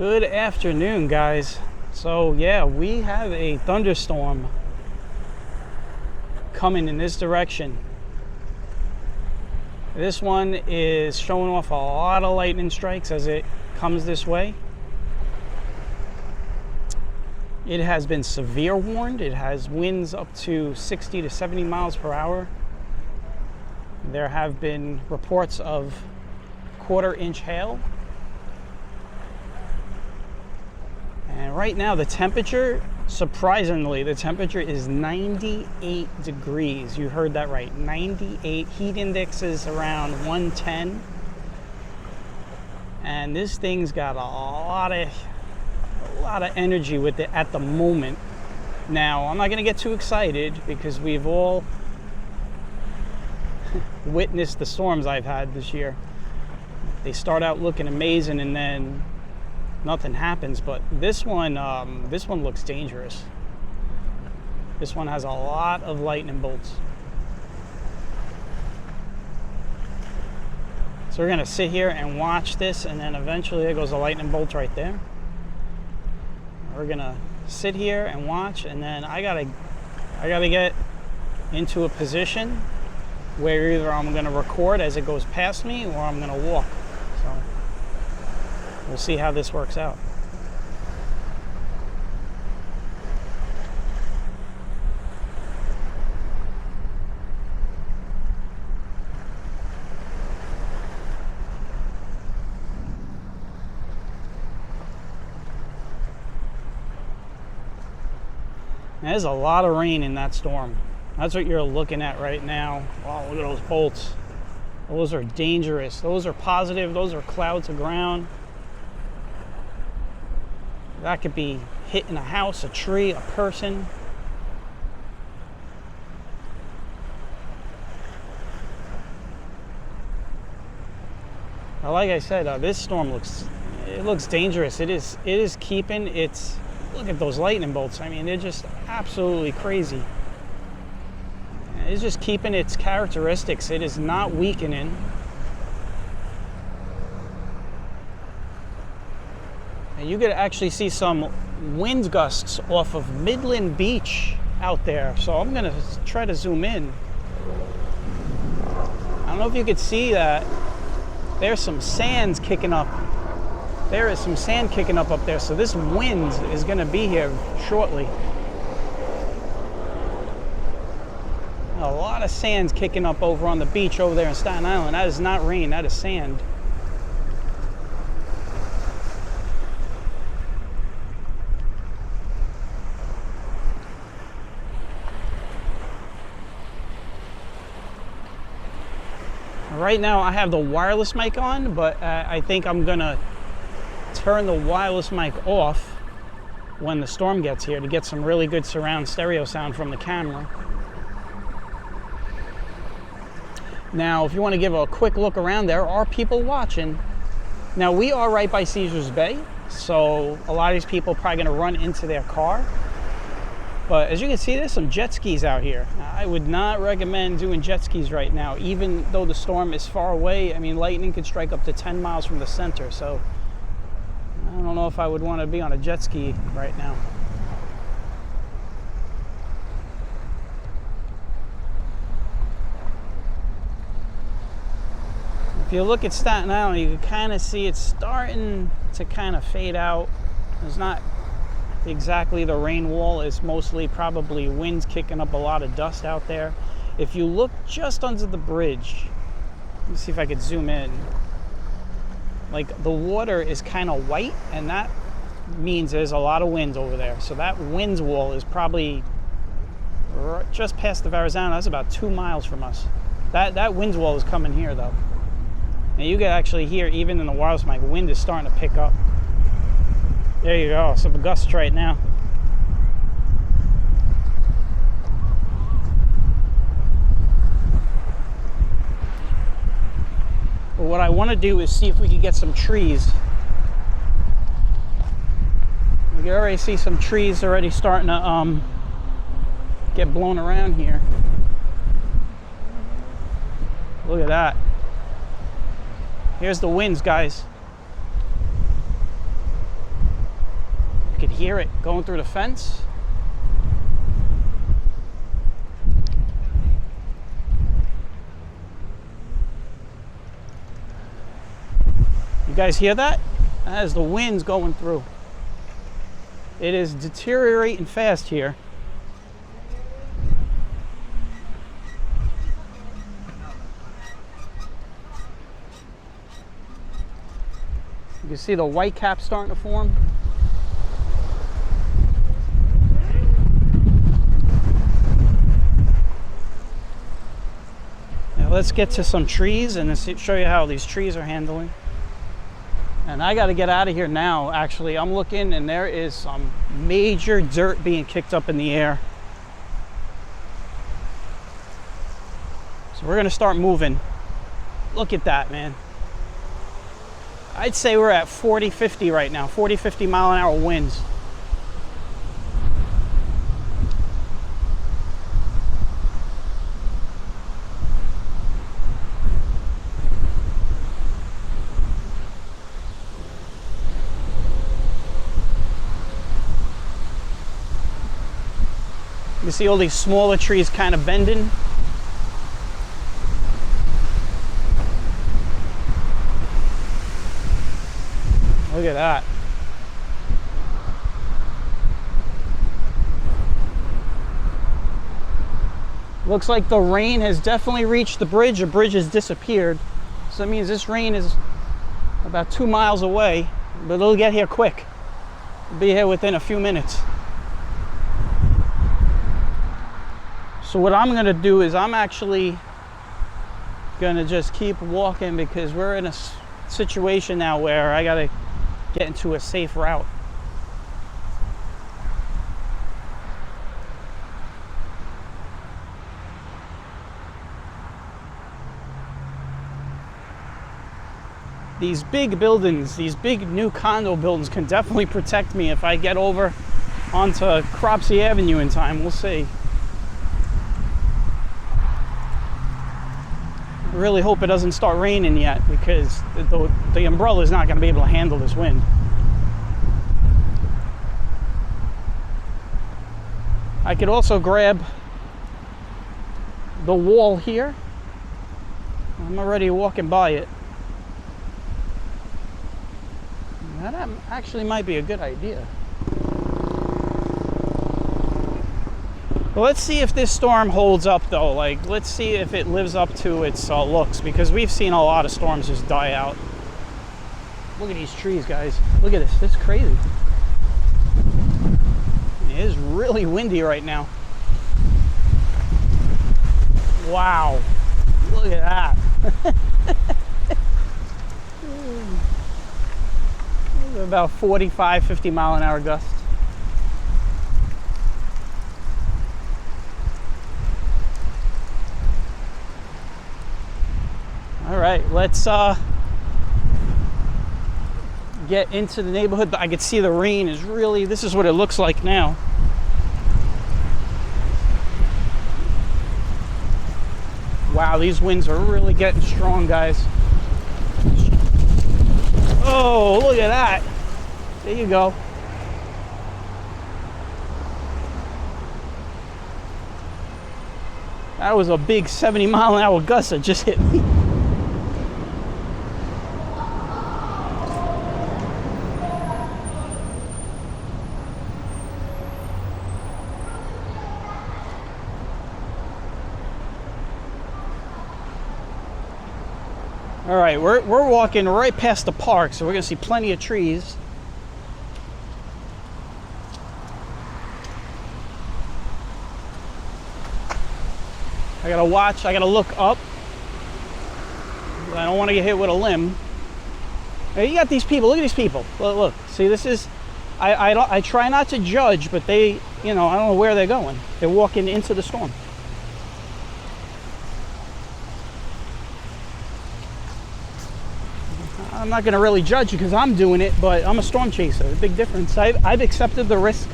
Good afternoon, guys. So yeah, we have a thunderstorm coming in this direction. This one is showing off a lot of lightning strikes as it comes this way. It has been severe warned. It has winds up to 60 to 70 miles per hour. There have been reports of quarter-inch hail. And right now the temperature, surprisingly, the temperature is 98 degrees. You heard that right, 98. Heat index is around 110. And this thing's got a lot of energy with it at the moment. Now, I'm not going to get too excited because we've all witnessed the storms I've had this year. They start out looking amazing and then nothing happens, but this one looks dangerous. This one has a lot of lightning bolts. So we're gonna sit here and watch this, and then eventually there goes a lightning bolt right there. We're gonna sit here and watch, and then I gotta get into a position where either I'm gonna record as it goes past me or I'm gonna walk. So we'll see how this works out. There's a lot of rain in that storm. That's what you're looking at right now. Wow, look at those bolts. Those are dangerous. Those are positive. Those are clouds of ground. That could be hitting a house, a tree, a person. Now, like I said, this storm looks dangerous. It is keeping its. Look at those lightning bolts. I mean, they're just absolutely crazy. It's just keeping its characteristics. It is not weakening. And you could actually see some wind gusts off of Midland Beach out there. So I'm going to try to zoom in. I don't know if you could see that. There's some sands kicking up. There is some sand kicking up there. So this wind is going to be here shortly. A lot of sand's kicking up over on the beach over there in Staten Island. That is not rain, that is sand. Right now I have the wireless mic on, but I think I'm gonna turn the wireless mic off when the storm gets here to get some really good surround stereo sound from the camera. Now, if you want to give a quick look around, there are people watching. Now, we are right by Caesars Bay, so a lot of these people are probably going to run into their car. But as you can see, there's some jet skis out here. I would not recommend doing jet skis right now, even though the storm is far away. I mean, lightning could strike up to 10 miles from the center, so I don't know if I would want to be on a jet ski right now. If you look at Staten Island, you can kind of see it's starting to kind of fade out. It's not exactly the rain wall. It's mostly probably winds kicking up a lot of dust out there. If you look just under the bridge, let me see if I could zoom in. Like, the water is kind of white, and that means there's a lot of wind over there. So that winds wall is probably just past the Verrazano. That's about 2 miles from us. That winds wall is coming here, though. And you can actually hear, even in the wireless mic, wind is starting to pick up. There you go, some gusts right now. But what I want to do is see if we can get some trees. We can already see some trees already starting to get blown around here. Look at that. Here's the winds, guys. hear it going through the fence. You guys hear that? That is the winds going through. It is deteriorating fast here. You can see the white cap starting to form. Now let's get to some trees and show you how these trees are handling. And I got to get out of here now. Actually, I'm looking and there is some major dirt being kicked up in the air. So we're going to start moving. Look at that, man. I'd say we're at 40, 50 right now. 40, 50 mile an hour winds. You see all these smaller trees kind of bending. Look at that. Looks like the rain has definitely reached the bridge. The bridge has disappeared. So that means this rain is about 2 miles away, but it'll get here quick. It'll be here within a few minutes. So what I'm gonna do is I'm actually gonna just keep walking because we're in a situation now where I gotta get into a safe route. These big buildings, these big new condo buildings can definitely protect me if I get over onto Cropsey Avenue in time. We'll see. I really hope it doesn't start raining yet because the umbrella is not going to be able to handle this wind. I could also grab the wall here. I'm already walking by it. That actually might be a good idea. Well, let's see if this storm holds up though. Like, let's see if it lives up to its looks, because we've seen a lot of storms just die out. Look at these trees, guys. Look at this. This is crazy. It is really windy right now. Wow. Look at that. About 45, 50 mile an hour gusts. All right, let's get into the neighborhood. I could see the rain is really, this is what it looks like now. Wow, these winds are really getting strong, guys. Oh, look at that. There you go. That was a big 70 mile an hour gust that just hit me. All right, we're walking right past the park, so we're gonna see plenty of trees. I gotta watch, I gotta look up. I don't want to get hit with a limb. Hey, you got these people, look at these people. Look, see, this is, I try not to judge, but they, you know, I don't know where they're going. They're walking into the storm. I'm not going to really judge you because I'm doing it, but I'm a storm chaser. A big difference. I've accepted the risk.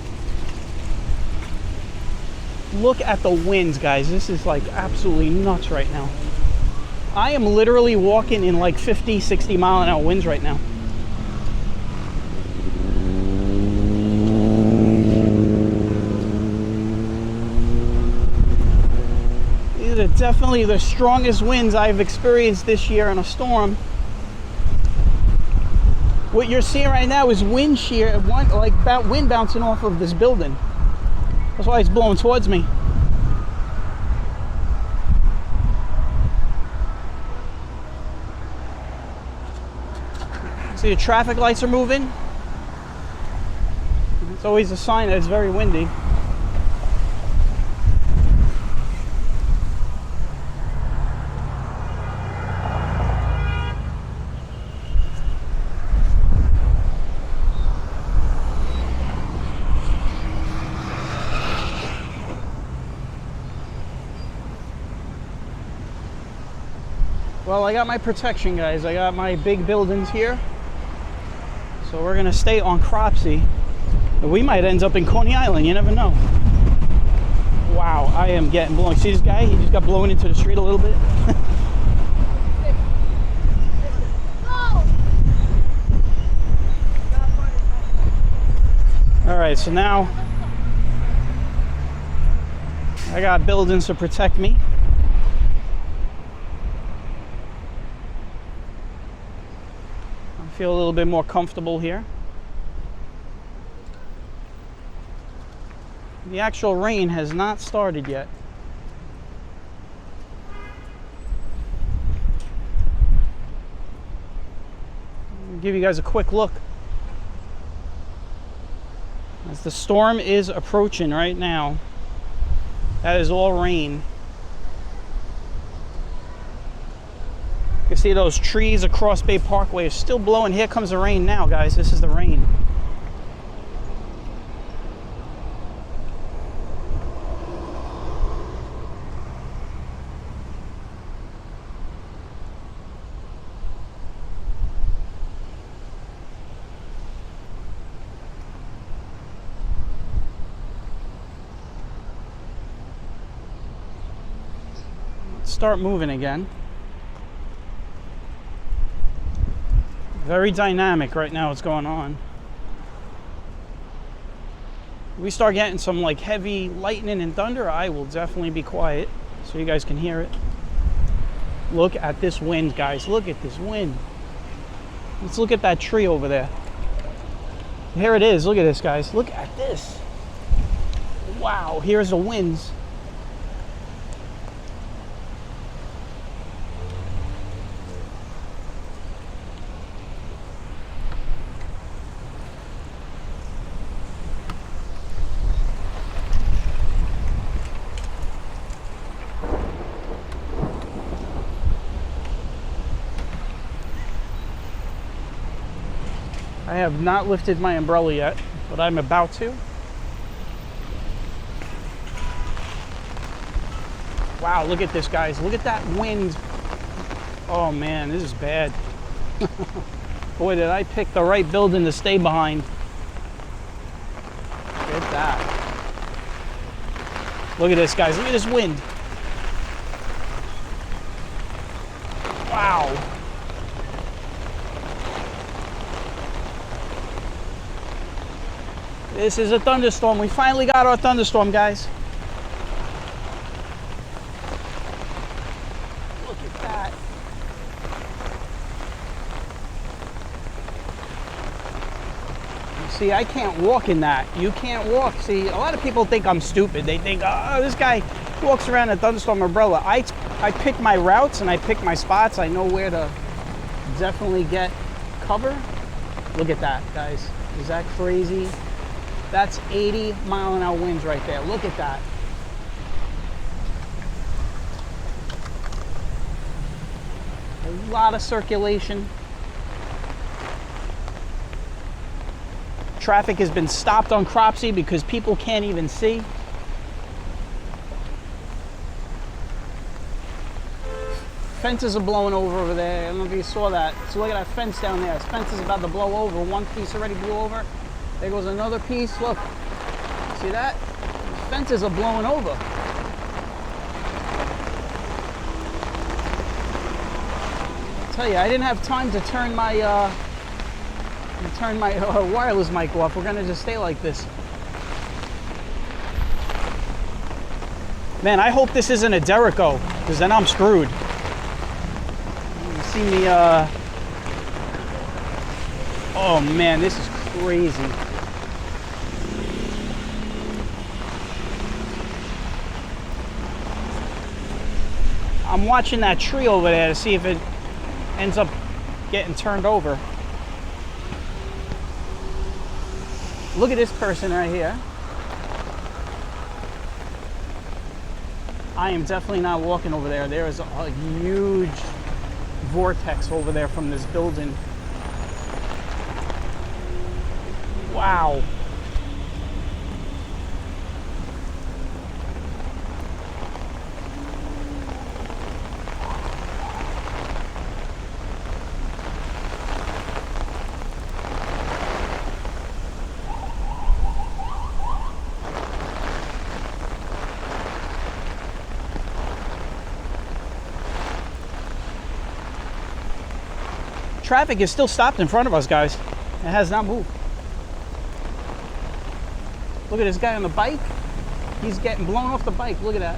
Look at the winds, guys. This is like absolutely nuts right now. I am literally walking in like 50, 60 mile an hour winds right now. Definitely the strongest winds I've experienced this year in a storm. What you're seeing right now is wind shear, like wind bouncing off of this building. That's why it's blowing towards me. See, the traffic lights are moving. It's always a sign that it's very windy. Well, I got my protection, guys. I got my big buildings here. So we're gonna stay on Cropsey. We might end up in Coney Island, you never know. Wow, I am getting blown. See this guy? He just got blown into the street a little bit. All right, so now I got buildings to protect me. I feel a little bit more comfortable here. The actual rain has not started yet. I'll give you guys a quick look. As the storm is approaching right now, that is all rain. You can see those trees across Bay Parkway are still blowing. Here comes the rain now, guys. This is the rain. Let's start moving again. Very dynamic right now what's going on. We start getting some like heavy lightning and thunder, I will definitely be quiet so you guys can hear it. Look at this wind, guys. Look at this wind. Let's look at that tree over there. Here it is. Look at this, guys. Look at this. Wow, here's the winds. I have not lifted my umbrella yet, but I'm about to. Wow, look at this, guys. Look at that wind. Oh man, this is bad. Boy, did I pick the right building to stay behind. Look at that. Look at this, guys. Look at this wind. Wow. This is a thunderstorm. We finally got our thunderstorm, guys. Look at that. You see, I can't walk in that. You can't walk. See, a lot of people think I'm stupid. They think, oh, this guy walks around in a thunderstorm umbrella. I pick my routes and I pick my spots. I know where to definitely get cover. Look at that, guys. Is that crazy? That's 80-mile-an-hour winds right there. Look at that. A lot of circulation. Traffic has been stopped on Cropsey because people can't even see. Fences are blowing over there. I don't know if you saw that. So look at that fence down there. This fence is about to blow over. One piece already blew over. There goes another piece. Look, see that? Fences are blowing over. I tell you, I didn't have time to turn my wireless mic off. We're gonna just stay like this. Man, I hope this isn't a Derico, because then I'm screwed. You see me, oh man, this is crazy. I'm watching that tree over there to see if it ends up getting turned over. Look at this person right here. I am definitely not walking over there. There is a huge vortex over there from this building. Wow. Traffic is still stopped in front of us, guys. It has not moved. Look at this guy on the bike. He's getting blown off the bike. Look at that.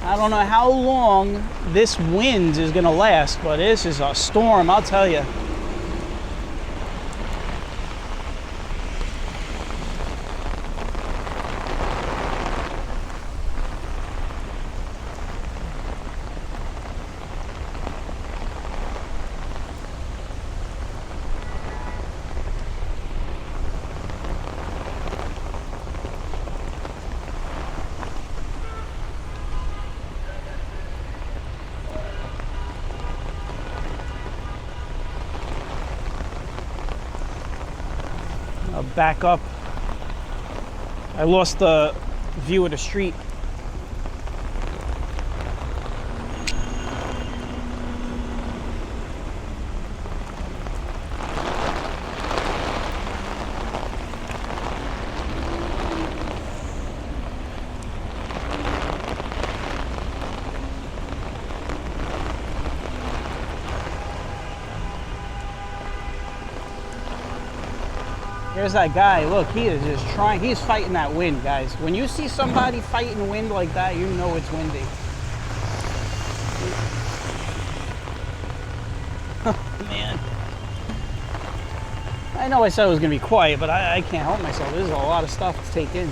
I don't know how long this wind is gonna last, but this is a storm, I'll tell you. Back up. I lost the view of the street. There's that guy. Look, he is just trying. He's fighting that wind, guys. When you see somebody fighting wind like that, you know it's windy. Man. I know I said it was going to be quiet, but I can't help myself. There's a lot of stuff to take in.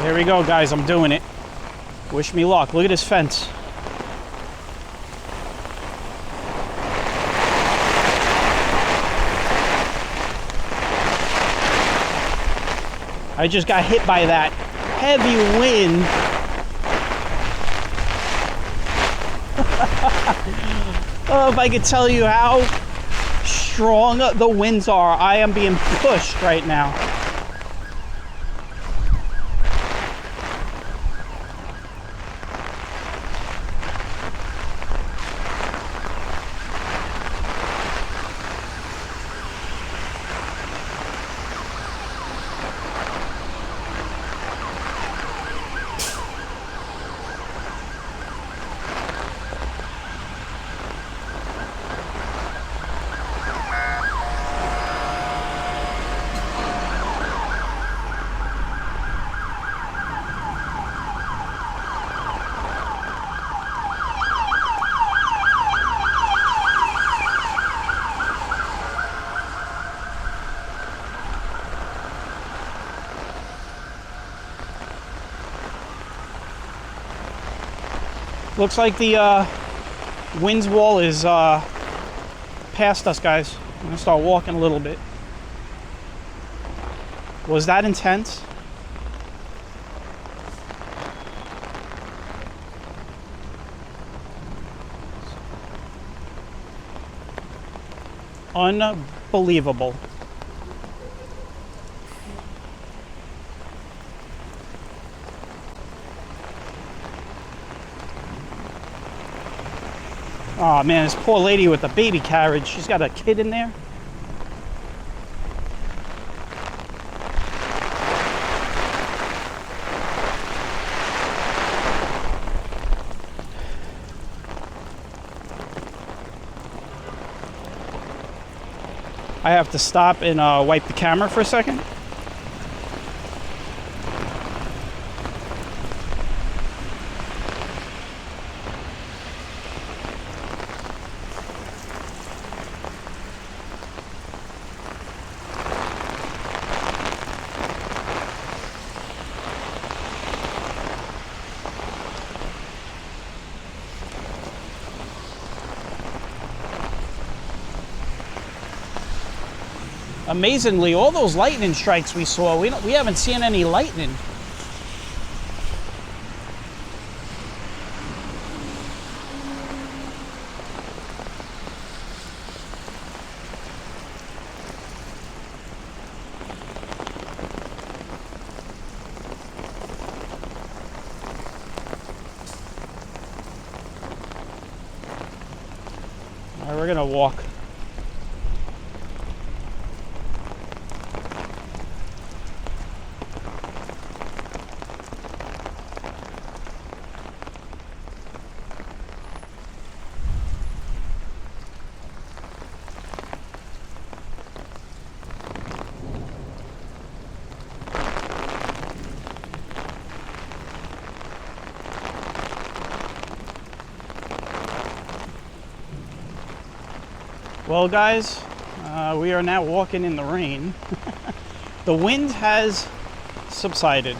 Here we go, guys. I'm doing it. Wish me luck. Look at this fence. I just got hit by that heavy wind. Oh, if I could tell you how strong the winds are, I am being pushed right now. Looks like the winds wall is past us, guys. I'm gonna start walking a little bit. Was that intense? Unbelievable. Oh man, this poor lady with the baby carriage, she's got a kid in there. I have to stop and wipe the camera for a second. Amazingly, all those lightning strikes we saw, we haven't seen any lightning. All right, we're gonna walk. Well, guys, we are now walking in the rain. The wind has subsided.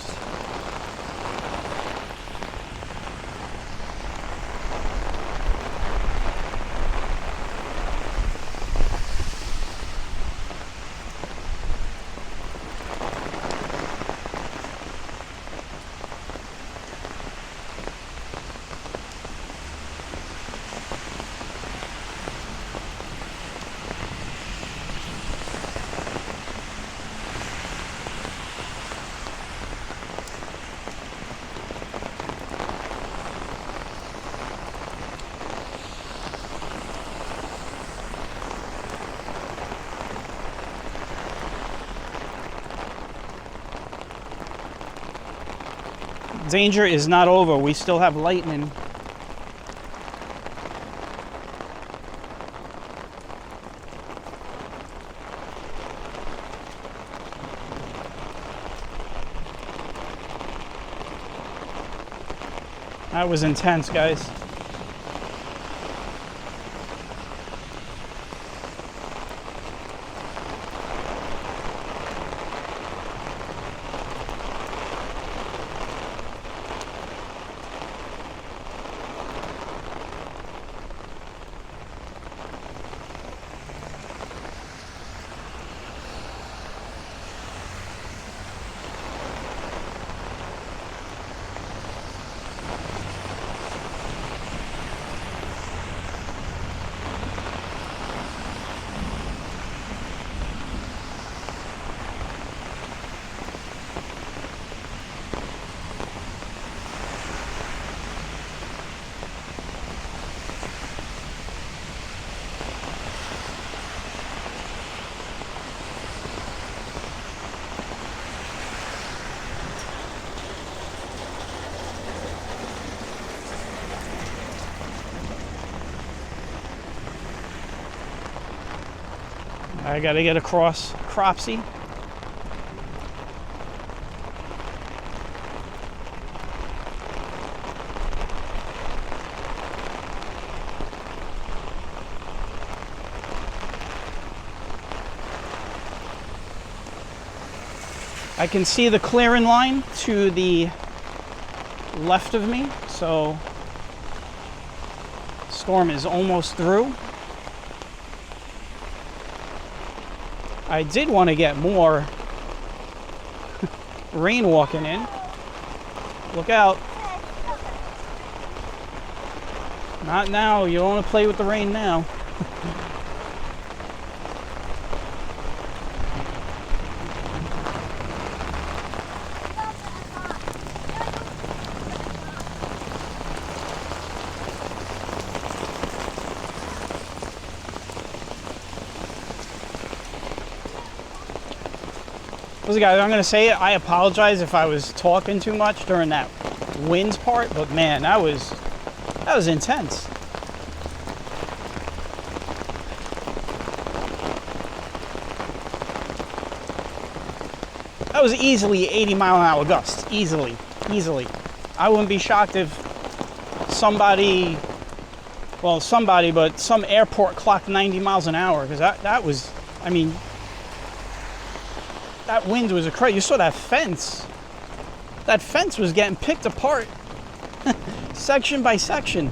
Danger is not over. We still have lightning. That was intense, guys. I gotta get across Cropsey. I can see the clearing line to the left of me, so storm is almost through. I did want to get more rain walking in. Look out. Not now. You don't want to play with the rain now. Listen, guys, I'm going to say it. I apologize if I was talking too much during that winds part, but man, that was intense. That was easily 80-mile-an-hour gusts. Easily. I wouldn't be shocked if somebody, but some airport clocked 90 miles an hour, because that was, I mean, that wind was crazy. You saw that fence. That fence was getting picked apart section by section.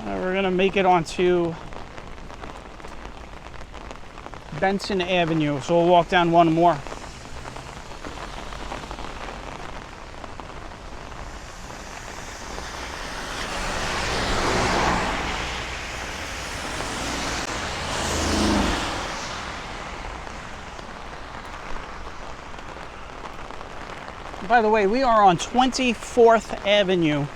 We're gonna make it onto Benson Avenue, so we'll walk down one more. By the way, we are on 24th Avenue.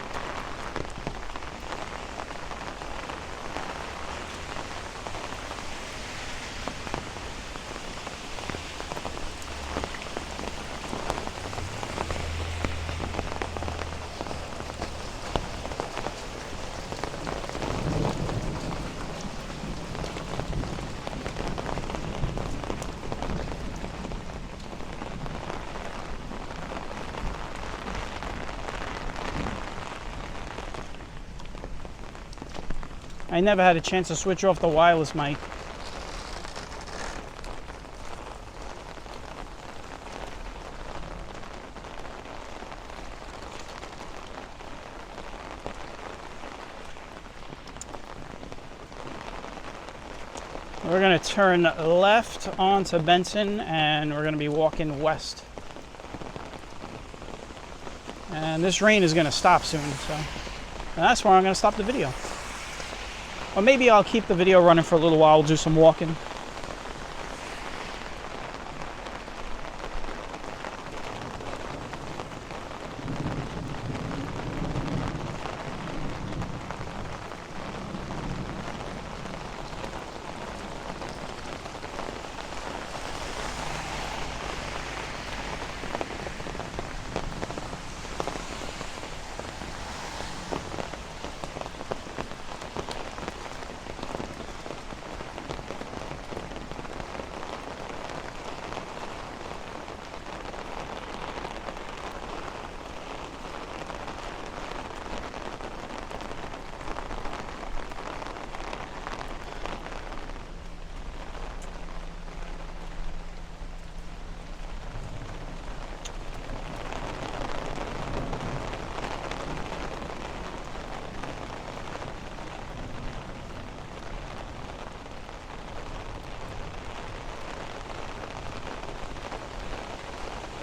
I never had a chance to switch off the wireless mic. We're going to turn left onto Benson, and we're going to be walking west. And this rain is going to stop soon, so that's where I'm going to stop the video. Or maybe I'll keep the video running for a little while, do some walking.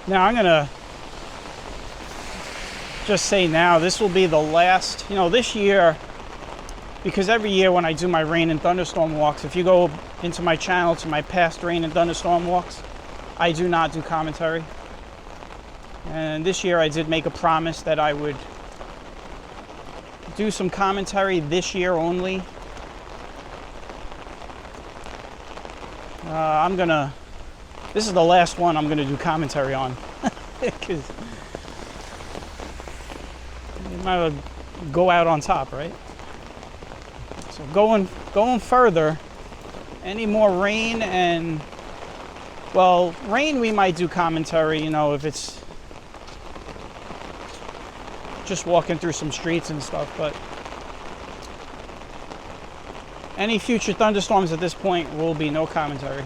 Now I'm gonna just say now, this will be the last, this year, because every year when I do my rain and thunderstorm walks, if you go into my channel to my past rain and thunderstorm walks, I do not do commentary. And this year I did make a promise that I would do some commentary this year only. This is the last one I'm gonna do commentary on. Because you might as well go out on top, right? So going further, any more rain and, well, rain we might do commentary, you know, if it's just walking through some streets and stuff, but any future thunderstorms at this point will be no commentary.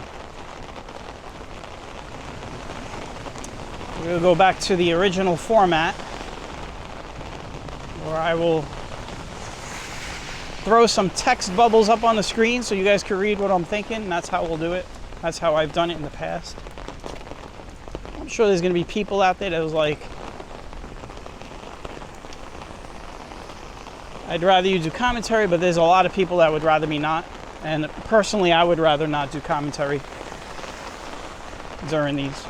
We'll go back to the original format where I will throw some text bubbles up on the screen so you guys can read what I'm thinking, and that's how we'll do it. That's how I've done it in the past. I'm sure there's going to be people out there that was like, I'd rather you do commentary, but there's a lot of people that would rather me not. And personally, I would rather not do commentary during these.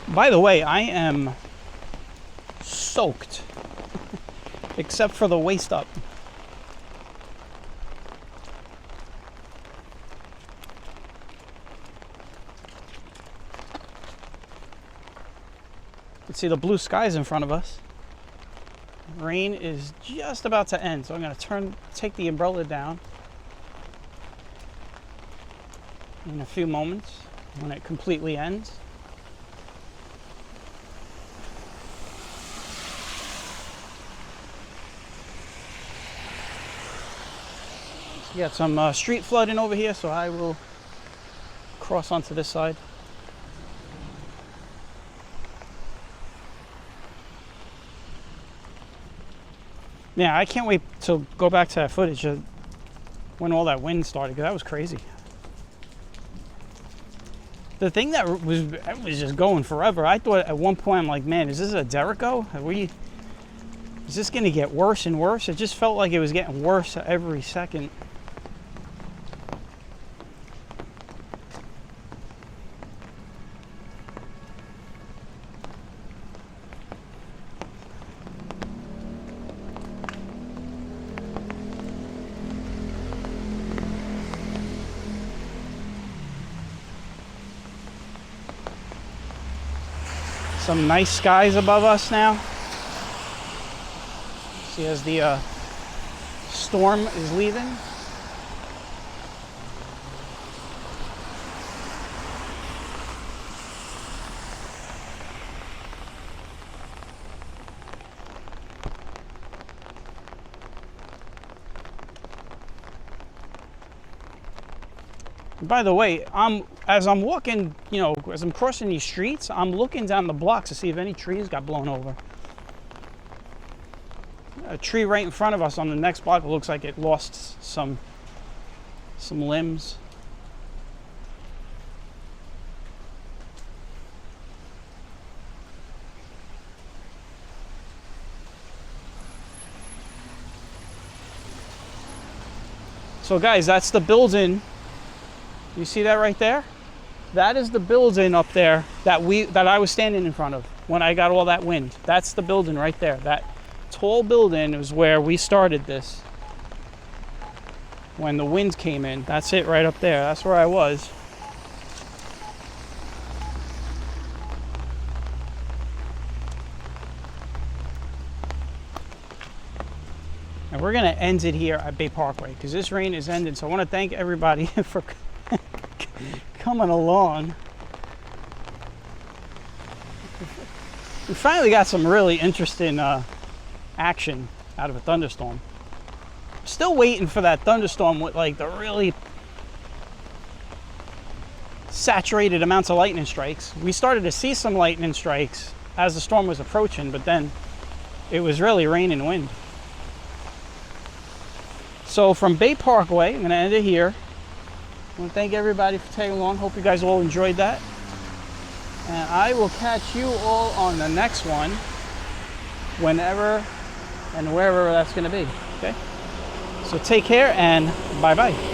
By the way, I am soaked, except for the waist up. You can see the blue skies in front of us. Rain is just about to end, so I'm going to take the umbrella down in a few moments when it completely ends. You got some street flooding over here, so I will cross onto this side. Yeah, I can't wait to go back to that footage of when all that wind started, because that was crazy. The thing that was just going forever, I thought at one point, I'm like, man, is this a Derico? Is this going to get worse and worse? It just felt like it was getting worse every second. Some nice skies above us now. See, as the storm is leaving. By the way, as I'm walking, you know, as I'm crossing these streets, I'm looking down the blocks to see if any trees got blown over. A tree right in front of us on the next block looks like it lost some limbs. So guys, that's the building. You see that right there? That is the building up there that I was standing in front of when I got all that wind. That's the building right there. That tall building is where we started this. When the wind came in, that's it right up there. That's where I was. And we're gonna end it here at Bay Parkway because this rain is ending. So I want to thank everybody for coming along. We finally got some really interesting action out of a thunderstorm. Still waiting for that thunderstorm with like the really saturated amounts of lightning strikes. We started to see some lightning strikes as the storm was approaching, but then it was really rain and wind. So from Bay Parkway, I'm going to end it here. I want to thank everybody for tagging along. Hope you guys all enjoyed that. And I will catch you all on the next one, whenever and wherever that's going to be. Okay? So take care and bye-bye.